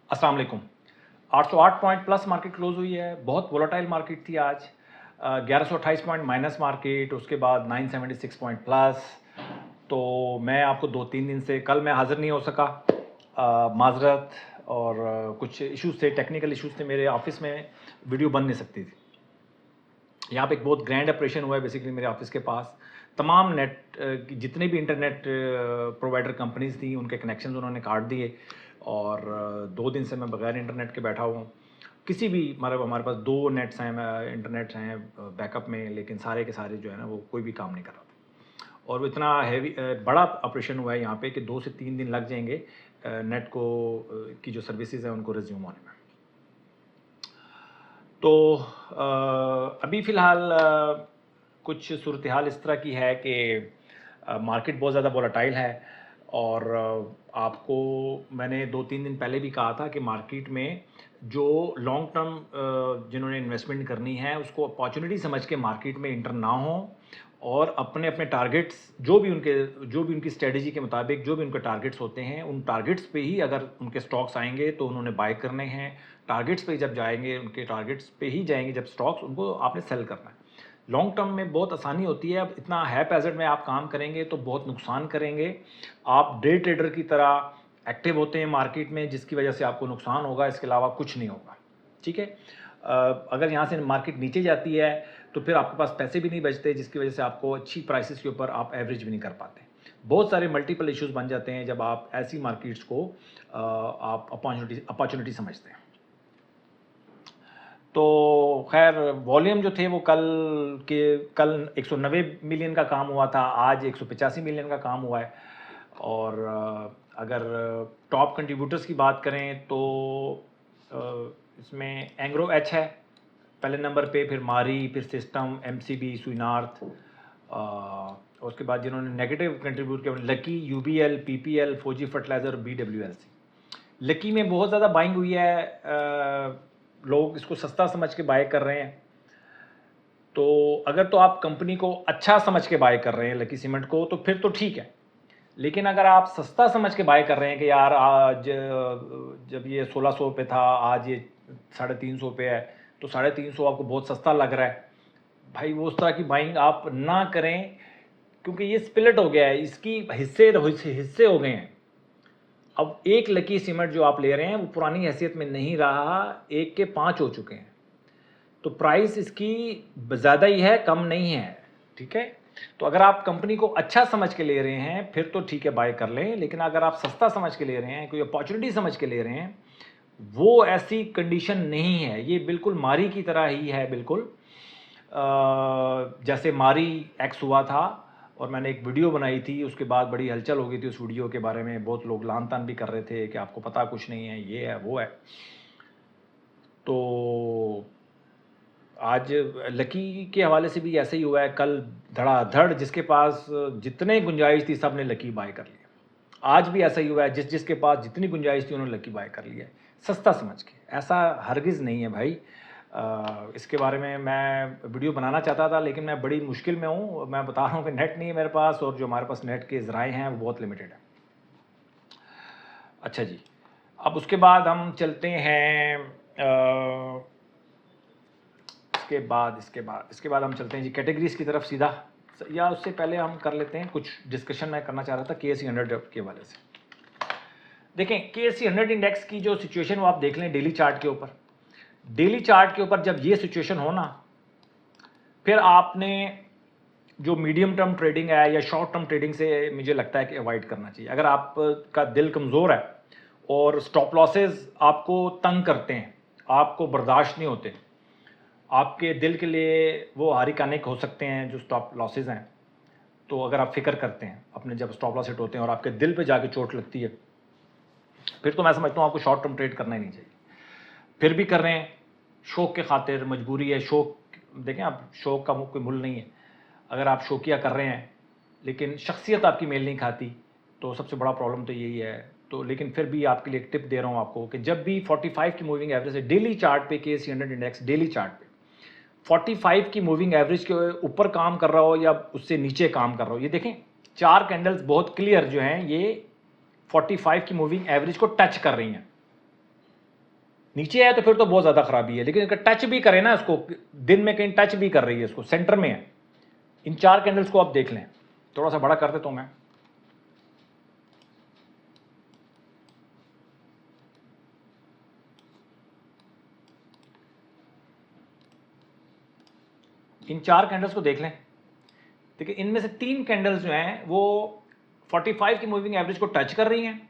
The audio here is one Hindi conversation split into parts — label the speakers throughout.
Speaker 1: अस्सलाम वालेकुम। 808 पॉइंट प्लस मार्केट क्लोज हुई है। बहुत वोलेटाइल मार्केट थी आज। 1128 पॉइंट माइनस मार्केट, उसके बाद 976 पॉइंट प्लस। तो मैं आपको 2-3 दिन से, कल मैं हाज़िर नहीं हो सका, माजरत, और कुछ इश्यूज़ थे, टेक्निकल इश्यूज़ थे मेरे ऑफिस में, वीडियो बन नहीं सकती थी। यहाँ पे एक बहुत ग्रैंड ऑपरेशन हुआ है बेसिकली मेरे ऑफिस के पास। तमाम नेट जितने भी इंटरनेट प्रोवाइडर कंपनीज थी उनके कनेक्शन उन्होंने काट दिए, और 2 दिन से मैं बगैर इंटरनेट के बैठा हुआ हूँ। किसी भी हमारे पास 2 नेट्स हैं, इंटरनेट हैं बैकअप में, लेकिन सारे के सारे जो है ना वो कोई भी काम नहीं कर रहा था। और वो इतना हैवी बड़ा ऑपरेशन हुआ है यहाँ पे कि 2 से 3 दिन लग जाएंगे नेट को की जो सर्विसेज हैं उनको रिज्यूम होने में। तो अभी फ़िलहाल कुछ सूरत हाल इस तरह की है कि मार्केट बहुत ज़्यादा वोलेटाइल है, और आपको मैंने 2-3 दिन पहले भी कहा था कि मार्केट में जो लॉन्ग टर्म जिन्होंने इन्वेस्टमेंट करनी है उसको अपॉर्चुनिटी समझ के मार्केट में इंटर ना हो, और अपने अपने टारगेट्स जो भी उनकी स्ट्रेटजी के मुताबिक जो भी उनके टारगेट्स होते हैं उन टारगेट्स पे ही अगर उनके स्टॉक्स आएंगे तो उन्होंने बाय करने हैं। टारगेट्स पे जब जाएंगे, उनके टारगेट्स पे ही जाएंगे जब स्टॉक्स, उनको आपने सेल करना है। लॉन्ग टर्म में बहुत आसानी होती है, अब इतना हैपहैज़र्ड में आप काम करेंगे तो बहुत नुकसान करेंगे। आप डे ट्रेडर की तरह एक्टिव होते हैं मार्केट में, जिसकी वजह से आपको नुकसान होगा, इसके अलावा कुछ नहीं होगा। ठीक है। अगर यहाँ से मार्केट नीचे जाती है तो फिर आपके पास पैसे भी नहीं बचते, जिसकी वजह से आपको अच्छी प्राइसेस के ऊपर आप एवरेज भी नहीं कर पाते। बहुत सारे मल्टीपल इश्यूज बन जाते हैं जब आप ऐसी मार्केट्स को आप अपॉर्चुनिटी समझते हैं। तो खैर वॉल्यूम जो थे वो कल 190 मिलियन का काम हुआ था, आज 185 मिलियन का काम हुआ है। और अगर टॉप कंट्रीब्यूटर्स की बात करें तो इसमें एंग्रो एच है पहले नंबर पे, फिर मारी, फिर सिस्टम, एमसीबी, सुइनार्थ, उसके बाद जिन्होंने नेगेटिव कंट्रीब्यूट किया लकी, यूबीएल, पीपीएल, फौजी फर्टिलाइज़र, बीडब्ल्यूएलसी। लकी में बहुत ज़्यादा बाइंग हुई है, लोग इसको सस्ता समझ के बाय कर रहे हैं। तो अगर तो आप कंपनी को अच्छा समझ के बाय कर रहे हैं लकी सीमेंट को तो फिर तो ठीक है, लेकिन अगर आप सस्ता समझ के बाय कर रहे हैं कि यार आज जब ये 1600 पे था आज ये 350 पे है, तो 350 आपको बहुत सस्ता लग रहा है, भाई वो उस तरह की बाइंग आप ना करें, क्योंकि ये स्पिलिट हो गया है, इसकी हिस्से हो गए हैं। अब एक लकी सीमेंट जो आप ले रहे हैं वो पुरानी हैसियत में नहीं रहा, 1 के 5 हो चुके हैं, तो प्राइस इसकी ज़्यादा ही है, कम नहीं है। ठीक है। तो अगर आप कंपनी को अच्छा समझ के ले रहे हैं फिर तो ठीक है, बाय कर लें, लेकिन अगर आप सस्ता समझ के ले रहे हैं, कोई अपॉर्चुनिटी समझ के ले रहे हैं, वो ऐसी कंडीशन नहीं है। ये बिल्कुल मारी की तरह ही है, बिल्कुल जैसे मारी एक्स हुआ था, और मैंने एक वीडियो बनाई थी, उसके बाद बड़ी हलचल हो गई थी उस वीडियो के बारे में, बहुत लोग लान तान भी कर रहे थे कि आपको पता कुछ नहीं है, ये है वो है। तो आज लकी के हवाले से भी ऐसे ही हुआ है, कल धड़ाधड़ जिसके पास जितने गुंजाइश थी सब ने लकी बाय कर लिया। आज भी ऐसा ही हुआ है, जिसके पास जितनी गुंजाइश थी उन्होंने लकी बाय कर लिया सस्ता समझ के। ऐसा हरगिज़ नहीं है भाई। इसके बारे में मैं वीडियो बनाना चाहता था, लेकिन मैं बड़ी मुश्किल में हूँ। मैं बता रहा हूँ कि नेट नहीं है मेरे पास, और जो हमारे पास नेट के ज़राए हैं वो बहुत लिमिटेड है। अच्छा जी, अब उसके बाद हम चलते हैं इसके बाद हम चलते हैं जी कैटेगरीज की तरफ सीधा, या उससे पहले हम कर लेते हैं कुछ डिस्कशन मैं करना चाह रहा था KSE 100 के हवाले से। देखें KSE 100 इंडेक्स की जो सिचुएशन वो आप देख लें डेली चार्ट के ऊपर। डेली चार्ट के ऊपर जब ये सिचुएशन हो ना, फिर आपने जो मीडियम टर्म ट्रेडिंग है या शॉर्ट टर्म ट्रेडिंग से मुझे लगता है कि अवॉइड करना चाहिए। अगर आपका दिल कमज़ोर है और स्टॉप लॉसेस आपको तंग करते हैं, आपको बर्दाश्त नहीं होते, आपके दिल के लिए वो हारिकानिक हो सकते हैं जो स्टॉप लॉसेस हैं, तो अगर आप फिक्र करते हैं अपने जब स्टॉप लॉस हिट होते हैं और आपके दिल पे जाके चोट लगती है, फिर तो मैं समझता हूँ आपको शॉर्ट टर्म ट्रेड करना ही नहीं चाहिए। फिर भी कर रहे हैं शौक के खातिर, मजबूरी है, शौक, देखें आप शौक का कोई मूल नहीं है। अगर आप शौकिया कर रहे हैं लेकिन शख्सियत आपकी मेल नहीं खाती, तो सबसे बड़ा प्रॉब्लम तो यही है। तो लेकिन फिर भी आपके लिए एक टिप दे रहा हूँ आपको कि जब भी 45 की मूविंग एवरेज है डेली चार्ट पे, KSE 100 इंडेक्स डेली चार्ट पे 45 की मूविंग एवरेज के ऊपर काम कर रहा हो या उससे नीचे काम कर रहा हो, ये देखें 4 कैंडल्स बहुत क्लियर जो हैं ये 45 की मूविंग एवरेज को टच कर रही हैं। नीचे है तो फिर तो बहुत ज़्यादा खराबी है, लेकिन अगर टच भी करे ना इसको, दिन में कहीं टच भी कर रही है इसको, सेंटर में है, इन 4 कैंडल्स को आप देख लें, थोड़ा सा बड़ा कर देता हूँ मैं। इन 4 कैंडल्स को देख लें, देखिए इनमें से 3 कैंडल्स जो हैं वो 45 की मूविंग एवरेज को टच कर रही हैं,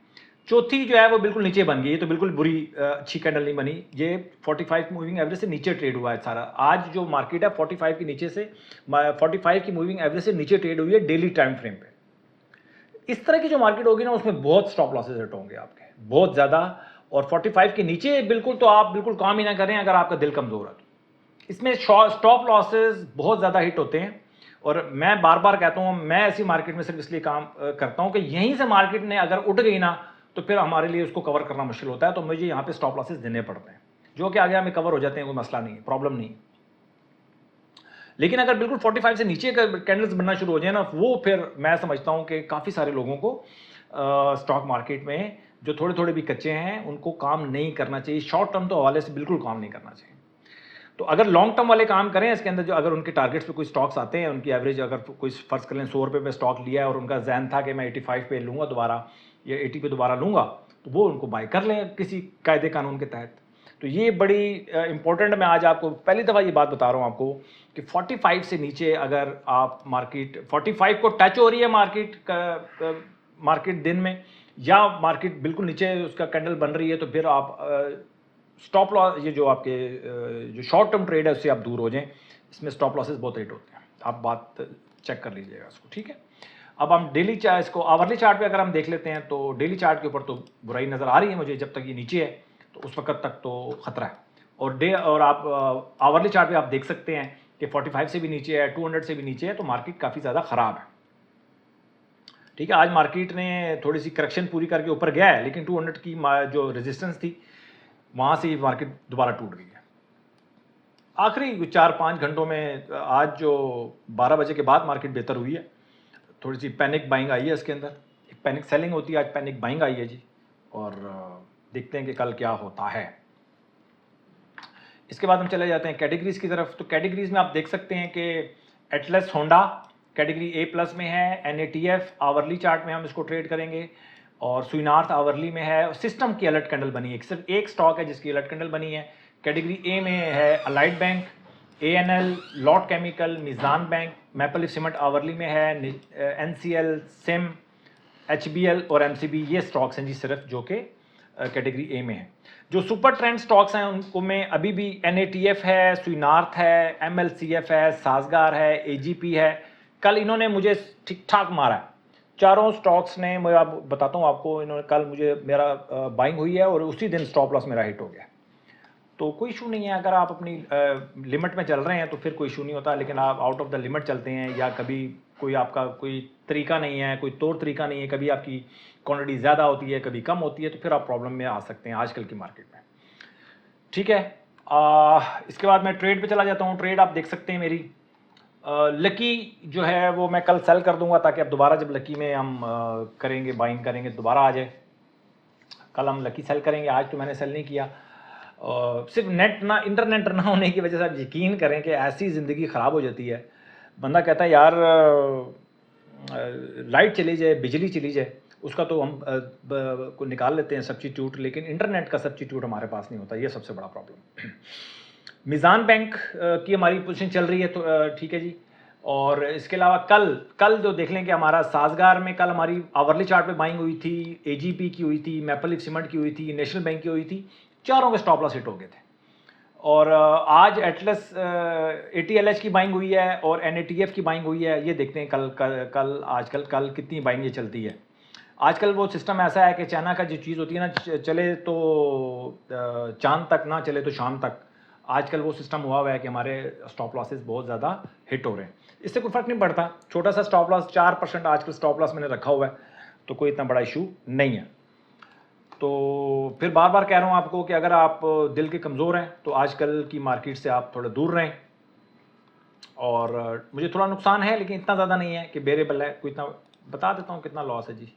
Speaker 1: चौथी जो है वो बिल्कुल नीचे बन गई। ये तो बिल्कुल बुरी अच्छी कैंडल नहीं बनी, ये 45 मूविंग एवरेज से नीचे ट्रेड हुआ है सारा। आज जो मार्केट है 45 के नीचे से 45 की मूविंग एवरेज से नीचे ट्रेड हुई है डेली टाइम फ्रेम पे। इस तरह की जो मार्केट होगी ना उसमें बहुत स्टॉप लॉसेज हिट होंगे आपके, बहुत ज़्यादा। और 45 के नीचे बिल्कुल तो आप बिल्कुल काम ही ना करें अगर आपका दिल कमज़ोर है तो। इसमें स्टॉप लॉसेज बहुत ज़्यादा हिट होते हैं। और मैं बार बार कहता हूँ, मैं ऐसी मार्केट में सिर्फ इसलिए काम करता हूँ कि यहीं से मार्केट ने अगर उठ गई ना तो फिर हमारे लिए उसको कवर करना मुश्किल होता है, तो मुझे यहाँ पे स्टॉप लॉसेज देने पड़ते हैं, जो कि आगे हमें कवर हो जाते हैं, कोई मसला नहीं, प्रॉब्लम नहीं। लेकिन अगर बिल्कुल 45 से नीचे कैंडल्स बनना शुरू हो जाए ना, वो फिर मैं समझता हूँ कि काफ़ी सारे लोगों को स्टॉक मार्केट में जो थोड़े थोड़े भी कच्चे हैं उनको काम नहीं करना चाहिए, शॉर्ट टर्म तो हवाले से बिल्कुल काम नहीं करना चाहिए। तो अगर लॉन्ग टर्म वाले काम करें इसके अंदर, जो अगर उनके टारगेट्स पे कोई स्टॉक्स आते हैं, उनकी एवरेज अगर कोई फर्ज कर लें 100 रुपये पे स्टॉक लिया है और उनका जहन था कि मैं 85 पे लूँगा दोबारा या 80 पे दोबारा लूँगा, तो वो उनको बाय कर लें किसी कायदे कानून के तहत। तो ये बड़ी इंपॉर्टेंट, मैं आज आपको पहली दफ़ा ये बात बता रहा हूँ आपको कि 45 से नीचे अगर आप मार्केट 45 को टच हो रही है मार्केट दिन में, या मार्केट बिल्कुल नीचे उसका कैंडल बन रही है, तो फिर आप स्टॉप लॉस, ये जो आपके जो शॉर्ट टर्म ट्रेड है उससे आप दूर हो जाएं। इसमें स्टॉप लॉसेस बहुत हिट होते हैं, आप बात चेक कर लीजिएगा उसको, ठीक है। अब हम डेली चार्ट, इसको आवरली चार्ट पे अगर हम देख लेते हैं, तो डेली चार्ट के ऊपर तो बुराई नज़र आ रही है मुझे, जब तक ये नीचे है तो उस वक्त तक तो ख़तरा है। और आप आवरली चार्ट पे आप देख सकते हैं कि 45 से भी नीचे है, 200 से भी नीचे है, तो मार्केट काफ़ी ज़्यादा ख़राब है, ठीक है। आज मार्केट ने थोड़ी सी करेक्शन पूरी करके ऊपर गया है, लेकिन 200 की जो रेजिस्टेंस थी वहाँ से ये मार्केट दोबारा टूट गई है। आखिरी 4-5 घंटों में आज जो 12 बजे के बाद मार्केट बेहतर हुई है, थोड़ी सी पैनिक बाइंग आई है इसके अंदर, एक पैनिक सेलिंग होती है, आज पैनिक बाइंग आई है जी। और देखते हैं कि कल क्या होता है। इसके बाद हम चले जाते हैं कैटेगरीज की तरफ। तो कैटेगरीज में आप देख सकते हैं कि एटलस होंडा कैटेगरी A+ में है, NATF आवरली चार्ट में हम इसको ट्रेड करेंगे, और सुइनार्थ आवरली में है। सिस्टम की अलर्ट कैंडल बनी है, सिर्फ एक स्टॉक है जिसकी अलर्ट कैंडल बनी है। कैटेगरी A में है Allied Bank, ANL, Lotte Chemical, Meezan Bank, Maple Leaf Cement hourly में है, NCL, सिम, HBL और MCB, ये स्टॉक्स हैं जी सिर्फ जो कि कैटेगरी A में है। जो सुपर ट्रेंड स्टॉक्स हैं उनको में अभी भी NATF है, सुइनार्थ है, MLCF है, साजगार है, AGP है। कल इन्होंने मुझे ठीक ठाक मारा है, चारों स्टॉक्स ने, मैं आप बताता हूँ आपको, इन्होंने कल मुझे, मेरा बाइंग हुई है और उसी दिन स्टॉप लॉस मेरा हिट हो गया। तो कोई इशू नहीं है, अगर आप अपनी लिमिट में चल रहे हैं तो फिर कोई इशू नहीं होता, लेकिन आप आउट ऑफ द लिमिट चलते हैं, या कभी कोई आपका कोई तरीका नहीं है, कोई तौर तरीका नहीं है, कभी आपकी क्वांटिटी ज़्यादा होती है, कभी कम होती है, तो फिर आप प्रॉब्लम में आ सकते हैं आजकल की मार्केट में, ठीक है। इसके बाद मैं ट्रेड पे चला जाता हूँ। ट्रेड आप देख सकते हैं मेरी लकी जो है वो मैं कल सेल कर दूंगा, ताकि अब दोबारा जब लकी में हम करेंगे, बाइंग करेंगे, दोबारा आ जाए। कल हम लकी सेल करेंगे, आज तो मैंने सेल नहीं किया। सिर्फ नेट ना, इंटरनेट ना होने की वजह से आप यकीन करें कि ऐसी ज़िंदगी ख़राब हो जाती है, बंदा कहता है यार लाइट चली जाए, बिजली चली जाए, उसका तो हम को निकाल लेते हैं सब्स्टिट्यूट, लेकिन इंटरनेट का सब्स्टिट्यूट हमारे पास नहीं होता, ये सबसे बड़ा प्रॉब्लम। मिज़ान बैंक की हमारी पोजीशन चल रही है, तो ठीक है जी। और इसके अलावा कल जो देख लें कि हमारा साजगार में कल हमारी आवरली चार्ट पे बाइंग हुई थी, AGP की हुई थी, मैपल लीफ सीमेंट की हुई थी, नेशनल बैंक की हुई थी, चारों के स्टॉप लॉस हिट हो गए थे। और आज एटलस ATLH की बाइंग हुई है और NATF की बाइंग हुई है। ये देखते हैं कल कितनी बाइंग ये चलती है। आजकल वो सिस्टम ऐसा है कि चाइना का जो चीज़ होती है ना, चले तो चांद तक, ना चले तो शाम तक। आजकल वो सिस्टम हुआ है कि हमारे स्टॉप लॉसेस बहुत ज़्यादा हिट हो रहे हैं। इससे कोई फ़र्क नहीं पड़ता, छोटा सा स्टॉप लॉस 4% आजकल स्टॉप लॉस मैंने रखा हुआ है, तो कोई इतना बड़ा इशू नहीं है। तो फिर बार बार कह रहा हूँ आपको कि अगर आप दिल के कमज़ोर हैं तो आजकल की मार्केट से आप थोड़ा दूर रहें। और मुझे थोड़ा नुकसान है, लेकिन इतना ज़्यादा नहीं है कि बेरेबल है, कोई इतना, बता देता हूँ कितना लॉस है जी।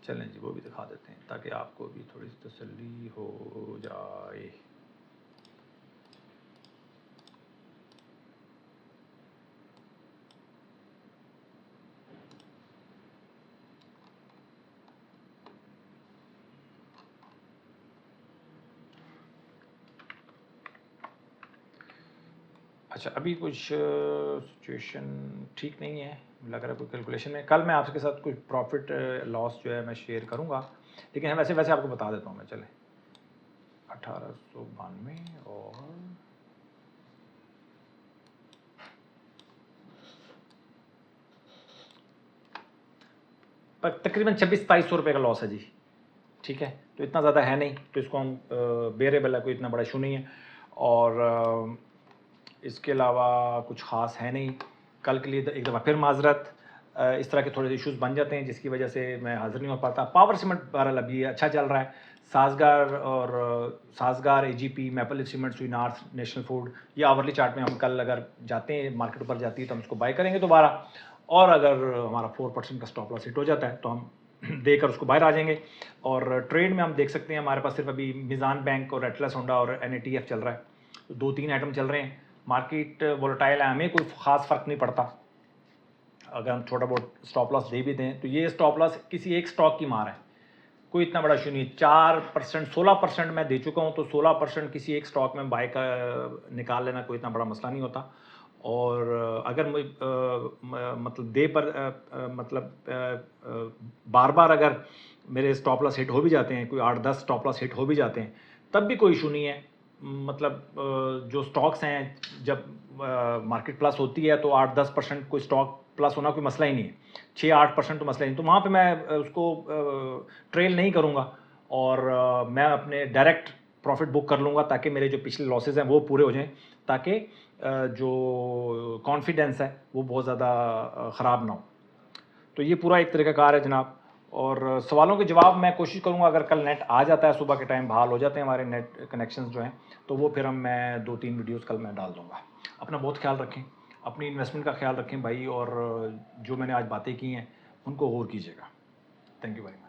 Speaker 1: चलें जी, वो भी दिखा देते हैं ताकि आपको भी थोड़ी सी तसल्ली हो जाए। अच्छा, अभी कुछ सिचुएशन ठीक नहीं है, लग रहा है कोई कैलकुलेशन में। कल मैं आपके साथ कुछ प्रॉफिट लॉस जो है मैं शेयर करूंगा, लेकिन वैसे वैसे आपको बता देता हूँ मैं। चले 1892 और तकरीबन 26-2700 रुपये का लॉस है जी। ठीक है, तो इतना ज़्यादा है नहीं, तो इसको हम बेरेबल है, कोई इतना बड़ा इशू नहीं है। और इसके अलावा कुछ ख़ास है नहीं। कल के लिए एक दफ़ा फिर माजरत, इस तरह के थोड़े से इश्यूज़ बन जाते हैं जिसकी वजह से मैं हाज़िर नहीं हो पाता। पावर सीमेंट बहरहाल अभी अच्छा चल रहा है। Sazgar, AGP, Maple Leaf Cement, स्वीनार्स, नेशनल फूड, ये आवरली चार्ट में हम कल अगर जाते हैं, मार्केट ऊपर जाती है तो हम इसको बाय करेंगे दोबारा। और अगर हमारा 4% का स्टॉप लॉस हिट हो जाता है तो हम देकर उसको बाहर आ जाएंगे। और ट्रेड में हम देख सकते हैं हमारे पास सिर्फ अभी मिज़ान बैंक और एटलस होंडा और NATF चल रहा है, तो 2-3 आइटम चल रहे हैं। मार्केट वोलेटाइल है, हमें कोई ख़ास फ़र्क नहीं पड़ता अगर हम छोटा बहुत स्टॉप लॉस दे भी दें, तो ये स्टॉप लॉस किसी एक स्टॉक की मार है, कोई इतना बड़ा इशू नहीं। 4% 16% मैं दे चुका हूँ, तो 16% किसी एक स्टॉक में बाय का निकाल लेना कोई इतना बड़ा मसला नहीं होता। और अगर मतलब दे पर बार बार अगर मेरे स्टॉप लॉस हिट हो भी जाते हैं, कोई 8-10 स्टॉप लॉस हिट हो भी जाते हैं, तब भी कोई इशू नहीं है। मतलब जो स्टॉक्स हैं, जब मार्केट प्लस होती है तो 8-10% कोई स्टॉक प्लस होना कोई मसला ही नहीं है, 6-8% तो मसला ही नहीं। तो वहाँ पे मैं उसको ट्रेल नहीं करूँगा और मैं अपने डायरेक्ट प्रॉफिट बुक कर लूँगा ताकि मेरे जो पिछले लॉसेज हैं वो पूरे हो जाएं, ताकि जो कॉन्फिडेंस है वो बहुत ज़्यादा ख़राब ना हो। तो ये पूरा एक तरीका कार है जनाब। और सवालों के जवाब मैं कोशिश करूँगा, अगर कल नेट आ जाता है, सुबह के टाइम बहाल हो जाते हैं हमारे नेट कनेक्शंस जो हैं, तो वो फिर मैं 2-3 वीडियोस कल मैं डाल दूँगा। अपना बहुत ख्याल रखें, अपनी इन्वेस्टमेंट का ख्याल रखें भाई, और जो मैंने आज बातें की हैं उनको गौर कीजिएगा। Thank you very much.